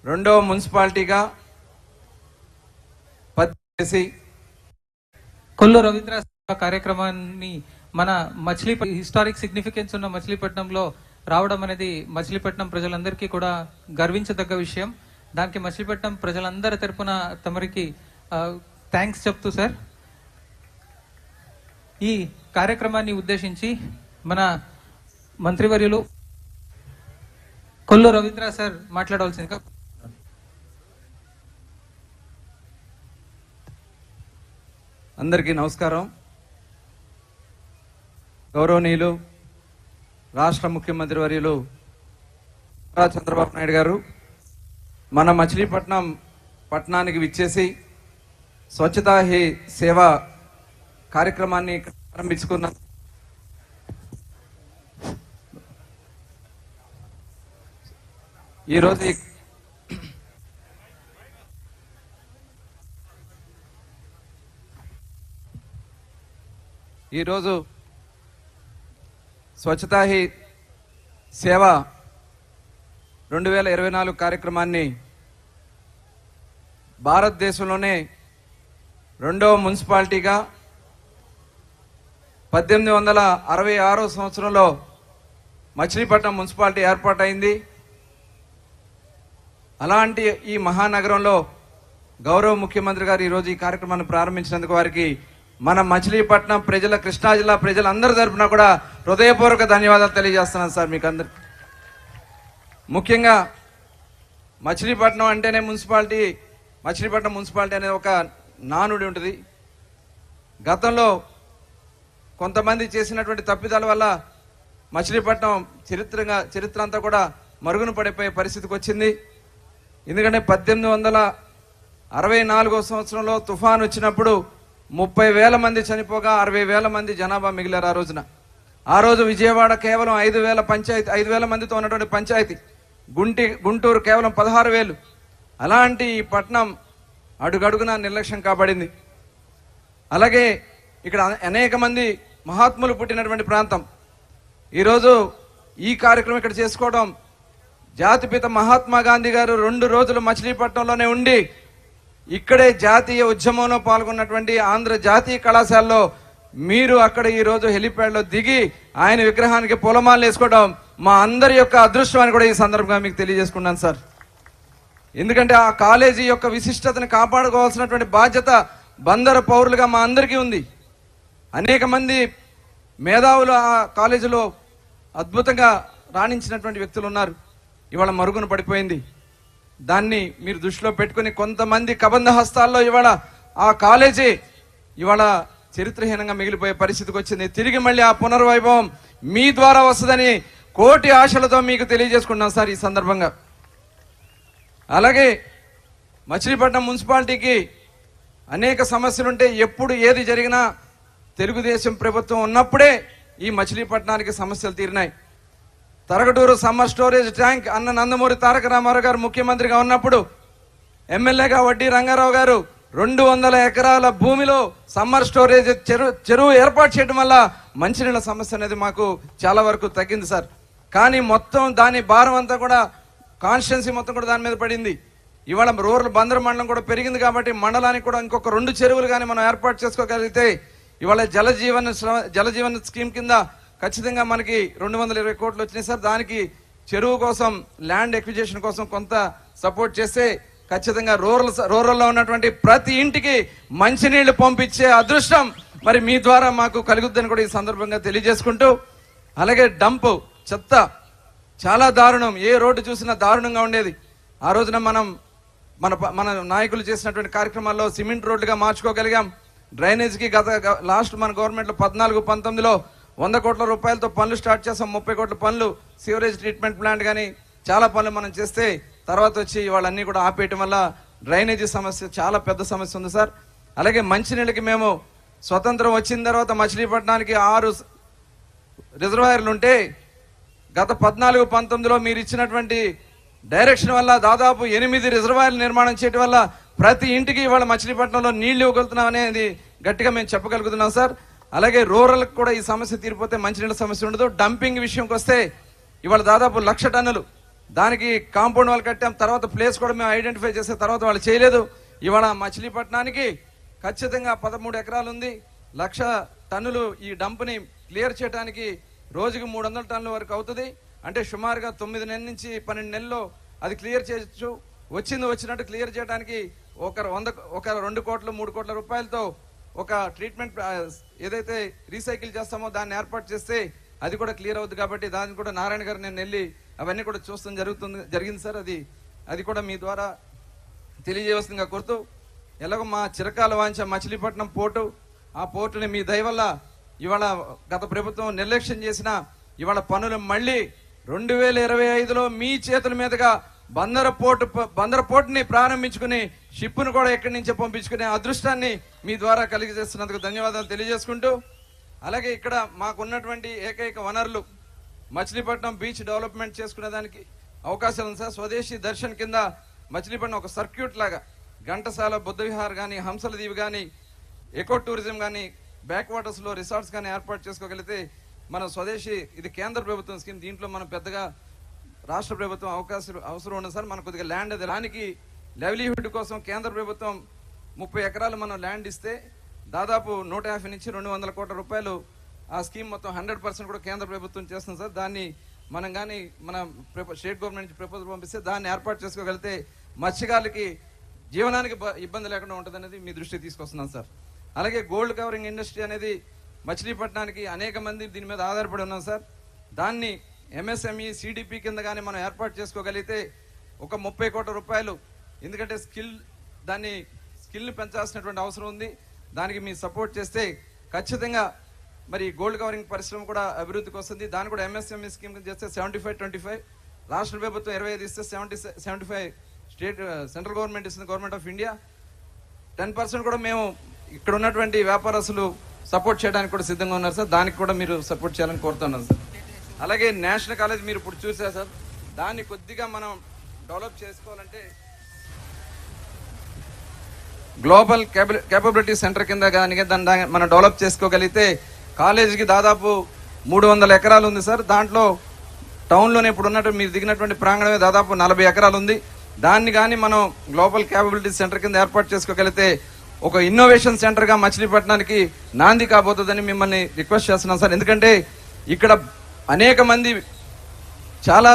రెండవ మున్సిపాలిటీగా చేసి కొల్లు రవీంద్ర కార్యక్రమాన్ని మన హిస్టారిక్ సిగ్నిఫికెన్స్ ఉన్న మచిలీపట్నంలో రావడం అనేది మచిలీపట్నం ప్రజలందరికీ కూడా గర్వించదగ్గ విషయం. దానికి మచిలీపట్నం ప్రజలందరి తరపున తమరికి థ్యాంక్స్ చెప్తూ సార్, ఈ కార్యక్రమాన్ని ఉద్దేశించి మన మంత్రివర్యులు కొల్లు రవీంద్ర సార్ మాట్లాడవలసిందిగా. అందరికీ నమస్కారం. గౌరవనీయులు రాష్ట్ర ముఖ్యమంత్రి వర్యులు చంద్రబాబు నాయుడు గారు మన మచిలీపట్నం పట్టణానికి విచ్చేసి స్వచ్ఛతా హీ సేవ కార్యక్రమాన్ని ప్రారంభించుకున్న ఈరోజు స్వచ్ఛతా హీ సేవ 2024 కార్యక్రమాన్ని భారతదేశంలోనే రెండవ మున్సిపాలిటీగా 1866 సంవత్సరంలో మచిలీపట్నం మున్సిపాలిటీ ఏర్పాటైంది. అలాంటి ఈ మహానగరంలో గౌరవ ముఖ్యమంత్రి గారు ఈరోజు ఈ కార్యక్రమాన్ని ప్రారంభించినందుకు వారికి మన మచిలీపట్నం ప్రజల, కృష్ణా జిల్లా ప్రజలందరి తరఫున కూడా హృదయపూర్వక ధన్యవాదాలు తెలియజేస్తున్నాను సార్ మీకు అందరికి. ముఖ్యంగా మచిలీపట్నం అంటేనే మచిలీపట్నం మున్సిపాలిటీ అనేది ఒక నానుడి ఉంటుంది. గతంలో కొంతమంది చేసినటువంటి తప్పిదాల వల్ల మచిలీపట్నం చరిత్ర అంతా కూడా మరుగున పడిపోయే పరిస్థితికి వచ్చింది. ఎందుకంటే 1864 సంవత్సరంలో తుఫాన్ వచ్చినప్పుడు 30,000 మంది చనిపోగా 60,000 మంది జనాభా మిగిలారు ఆ రోజున. ఆ రోజు విజయవాడ కేవలం 5,000 మందితో ఉన్నటువంటి పంచాయతీ, గుంటూరు కేవలం 16,000. అలాంటి ఈ పట్టణం అడుగడుగున నిర్లక్ష్యం కాబడింది. అలాగే ఇక్కడ అనేక మంది మహాత్ములు పుట్టినటువంటి ప్రాంతం. ఈరోజు ఈ కార్యక్రమం ఇక్కడ చేసుకోవడం, జాతిపిత మహాత్మా గాంధీ గారు 2 రోజులు మచిలీపట్నంలోనే ఉండి ఇక్కడే జాతీయ ఉద్యమంలో పాల్గొన్నటువంటి ఆంధ్ర జాతీయ కళాశాలలో మీరు అక్కడ ఈరోజు హెలిప్యాడ్లో దిగి ఆయన విగ్రహానికి పూలమాలలు వేసుకోవడం మా అందరి యొక్క అదృష్టం అని కూడా ఈ సందర్భంగా మీకు తెలియజేసుకున్నాను సార్. ఎందుకంటే ఆ కాలేజీ యొక్క విశిష్టతను కాపాడుకోవాల్సినటువంటి బాధ్యత బందర పౌరులుగా మా అందరికీ ఉంది. అనేక మంది మేధావులు ఆ కాలేజీలో అద్భుతంగా రాణించినటువంటి వ్యక్తులు ఉన్నారు. ఇవాళ మరుగున పడిపోయింది. దాన్ని మీరు దృష్టిలో పెట్టుకుని కొంతమంది కబంధ హస్తాల్లో ఇవాళ ఆ కాలేజీ ఇవాళ చరిత్రహీనంగా మిగిలిపోయే పరిస్థితికి వచ్చింది. తిరిగి మళ్ళీ ఆ పునర్వైభవం మీ ద్వారా వస్తుందని కోటి ఆశలతో మీకు తెలియజేసుకున్నాం సార్ ఈ సందర్భంగా. అలాగే మచిలీపట్నం మున్సిపాలిటీకి అనేక సమస్యలుంటే ఎప్పుడు ఏది జరిగినా తెలుగుదేశం ప్రభుత్వం ఉన్నప్పుడే ఈ మచిలీపట్నానికి సమస్యలు తీరినాయి. తరగటూరు సమ్మర్ స్టోరేజ్ ట్యాంక్ అన్న నందమూరి తారక రామారావు గారు ముఖ్యమంత్రిగా ఉన్నప్పుడు ఎమ్మెల్యేగా వడ్డీ రంగారావు గారు 200 ఎకరాల భూమిలో సమ్మర్ స్టోరేజ్ చెరువు ఏర్పాటు చేయడం వల్ల మంచినీళ్ళ సమస్య అనేది మాకు చాలా వరకు తగ్గింది సార్. కానీ మొత్తం దాని భారం అంతా కూడా కాన్స్టిట్యున్సీ మొత్తం కూడా దాని మీద పడింది. ఇవాళ రూరల్ బందర్ మండలం కూడా పెరిగింది కాబట్టి మండలానికి కూడా ఇంకొక 2 చెరువులు కానీ మనం ఏర్పాటు చేసుకోగలిగితే ఇవాళ జలజీవన్ స్కీమ్ కింద ఖచ్చితంగా మనకి 220 కోట్లు వచ్చినాయి సార్. దానికి చెరువు కోసం, ల్యాండ్ ఎక్విజిషన్ కోసం కొంత సపోర్ట్ చేస్తే ఖచ్చితంగా రూరల్లో ఉన్నటువంటి ప్రతి ఇంటికి మంచినీళ్లు పంపించే అదృష్టం మరి మీ ద్వారా మాకు కలుగుద్దని కూడా ఈ సందర్భంగా తెలియజేసుకుంటూ, అలాగే డంపు చెత్త చాలా దారుణం, ఏ రోడ్డు చూసినా దారుణంగా ఉండేది. ఆ రోజున మన నాయకులు చేసినటువంటి కార్యక్రమాల్లో సిమెంట్ రోడ్లుగా మార్చుకోగలిగాం. డ్రైనేజ్కి లాస్ట్ మన గవర్నమెంట్లో 14-19లో 100 కోట్ల రూపాయలతో పనులు స్టార్ట్ చేసాం. 30 కోట్ల పనులు, సీవరేజ్ ట్రీట్మెంట్ ప్లాంట్ కానీ చాలా పనులు మనం చేస్తే తర్వాత వచ్చి వాళ్ళన్నీ కూడా ఆపేయటం వల్ల డ్రైనేజీ సమస్య చాలా పెద్ద సమస్య ఉంది సార్. అలాగే మంచినీళ్ళకి మేము స్వతంత్రం వచ్చిన తర్వాత మచిలీపట్నానికి 6 రిజర్వాయర్లు ఉంటే గత 14-19లో మీరు ఇచ్చినటువంటి డైరెక్షన్ వల్ల దాదాపు 8 రిజర్వాయర్లు నిర్మాణం చేయడం వల్ల ప్రతి ఇంటికి ఇవాళ మచిలీపట్నంలో నీళ్లు ఇవ్వగలుగుతున్నాం అనేది గట్టిగా మేము చెప్పగలుగుతున్నాం సార్. అలాగే రూరల్కి కూడా ఈ సమస్య తీరిపోతే మంచినీళ్ళ సమస్య ఉండదు. డంపింగ్ విషయంకి వస్తే ఇవాళ దాదాపు 1,00,000 టన్నులు దానికి కాంపౌండ్ వాళ్ళు కట్టాం, తర్వాత ప్లేస్ కూడా మేము ఐడెంటిఫై చేసే తర్వాత వాళ్ళు చేయలేదు. ఇవాళ మచిలీపట్నానికి ఖచ్చితంగా 13 ఎకరాలు ఉంది. 1,00,000 టన్నులు ఈ డంప్ని క్లియర్ చేయడానికి రోజుకి 300 టన్నుల వరకు అవుతుంది. అంటే సుమారుగా 9 నెలల నుంచి 12 నెలల్లో అది క్లియర్ చేయొచ్చు. వచ్చినట్టు క్లియర్ చేయడానికి ఒక 2 కోట్ల 3 కోట్ల రూపాయలతో ఒక ట్రీట్మెంట్ ఏదైతే రీసైకిల్ చేస్తామో దాన్ని ఏర్పాటు చేస్తే అది కూడా క్లియర్ అవుతుంది. కాబట్టి దాన్ని కూడా నారాయణ గారు నేను వెళ్ళి అవన్నీ కూడా చూస్తాం జరిగింది సార్. అది కూడా మీ ద్వారా తెలియజేయవలసిందిగా కోరుతూ, ఎలాగో మా చిరకాల వాంఛ మచిలీపట్నం పోర్టు, ఆ పోర్టుని మీ దయ వల్ల ఇవాళ గత ప్రభుత్వం నిర్లక్ష్యం చేసిన ఇవాళ పనులు మళ్ళీ 2025లో మీ చేతుల మీదుగా బందర పోర్టుని ప్రారంభించుకుని షిప్ను కూడా ఎక్కడి నుంచో పంపించుకునే అదృష్టాన్ని మీ ద్వారా కలిగజేస్తున్నందుకు ధన్యవాదాలు తెలియజేసుకుంటూ, అలాగే ఇక్కడ మాకున్నటువంటి ఏకైక వనరులు మచిలీపట్నం బీచ్ డెవలప్మెంట్ చేసుకునేదానికి అవకాశాలు ఉంది సార్. స్వదేశీ దర్శన్ కింద మచిలీపట్నం ఒక సర్క్యూట్ లాగా ఘంటసాల, బుద్ధ విహార్ కానీ, హంసల దీవి కానీ, ఎకో టూరిజం కానీ, బ్యాక్ వాటర్స్ లో రిసార్ట్స్ కానీ ఏర్పాటు చేసుకోగలిగితే మన స్వదేశీ ఇది కేంద్ర ప్రభుత్వం స్కీమ్. దీంట్లో మనం పెద్దగా రాష్ట్ర ప్రభుత్వం అవసరం ఉండదు సార్. మనకు కొద్దిగా ల్యాండ్ అది దానికి లైవ్లీహుడ్ కోసం కేంద్ర ప్రభుత్వం 30 ఎకరాలు మనం ల్యాండ్ ఇస్తే దాదాపు 150 నుంచి 200 కోట్ల రూపాయలు ఆ స్కీమ్ మొత్తం 100% కూడా కేంద్ర ప్రభుత్వం చేస్తుంది సార్. దాన్ని మనం కానీ మన స్టేట్ గవర్నమెంట్ నుంచి ప్రపోజల్ పంపిస్తే దాన్ని ఏర్పాటు చేసుకోగలిగితే మత్స్యకారులకి జీవనానికి ఇబ్బంది లేకుండా ఉంటుందనేది మీ దృష్టికి తీసుకొస్తున్నాం సార్. అలాగే గోల్డ్ కవరింగ్ ఇండస్ట్రీ అనేది మచిలీపట్నానికి అనేక మంది దీని మీద ఆధారపడి ఉన్నాం సార్. దాన్ని ఎంఎస్ఎంఈ సిడిపి కింద కానీ మనం ఏర్పాటు చేసుకోగలిగితే ఒక 30 కోట్ల రూపాయలు, ఎందుకంటే దాన్ని స్కిల్ని పెంచాల్సినటువంటి అవసరం ఉంది. దానికి మీ సపోర్ట్ చేస్తే ఖచ్చితంగా మరి గోల్డ్ కవరింగ్ పరిశ్రమ కూడా అభివృద్ధికి వస్తుంది. దాన్ని కూడా ఎంఎస్ఎంఈ స్కీమ్ చేస్తే 75-25, రాష్ట్ర ప్రభుత్వం 25 ఇస్తే 75 స్టేట్ సెంట్రల్ గవర్నమెంట్ ఇస్తుంది, గవర్నమెంట్ ఆఫ్ ఇండియా 10% కూడా మేము ఇక్కడ ఉన్నటువంటి వ్యాపారస్తులు సపోర్ట్ చేయడానికి కూడా సిద్ధంగా ఉన్నారు సార్. దానికి కూడా మీరు సపోర్ట్ చేయాలని కోరుతున్నాను సార్. అలాగే నేషనల్ కాలేజ్ మీరు ఇప్పుడు చూసారు సార్, దాన్ని కొద్దిగా మనం డెవలప్ చేసుకోవాలంటే గ్లోబల్ కేపబిలిటీ సెంటర్ కింద కానీ దాన్ని మనం డెవలప్ చేసుకోగలిగితే కాలేజీకి దాదాపు 300 ఎకరాలు ఉంది సార్. దాంట్లో టౌన్లోనే ఇప్పుడు ఉన్నట్టు మీరు దిగినటువంటి ప్రాంగణమే దాదాపు 40 ఎకరాలు ఉంది. దాన్ని కానీ మనం గ్లోబల్ కేపబిలిటీ సెంటర్ కింద ఏర్పాటు చేసుకోగలిగితే ఒక ఇన్నోవేషన్ సెంటర్ గా మచిలీపట్నానికి నాంది కాబోతుందని మిమ్మల్ని రిక్వెస్ట్ చేస్తున్నాం సార్. ఎందుకంటే ఇక్కడ అనేక మంది చాలా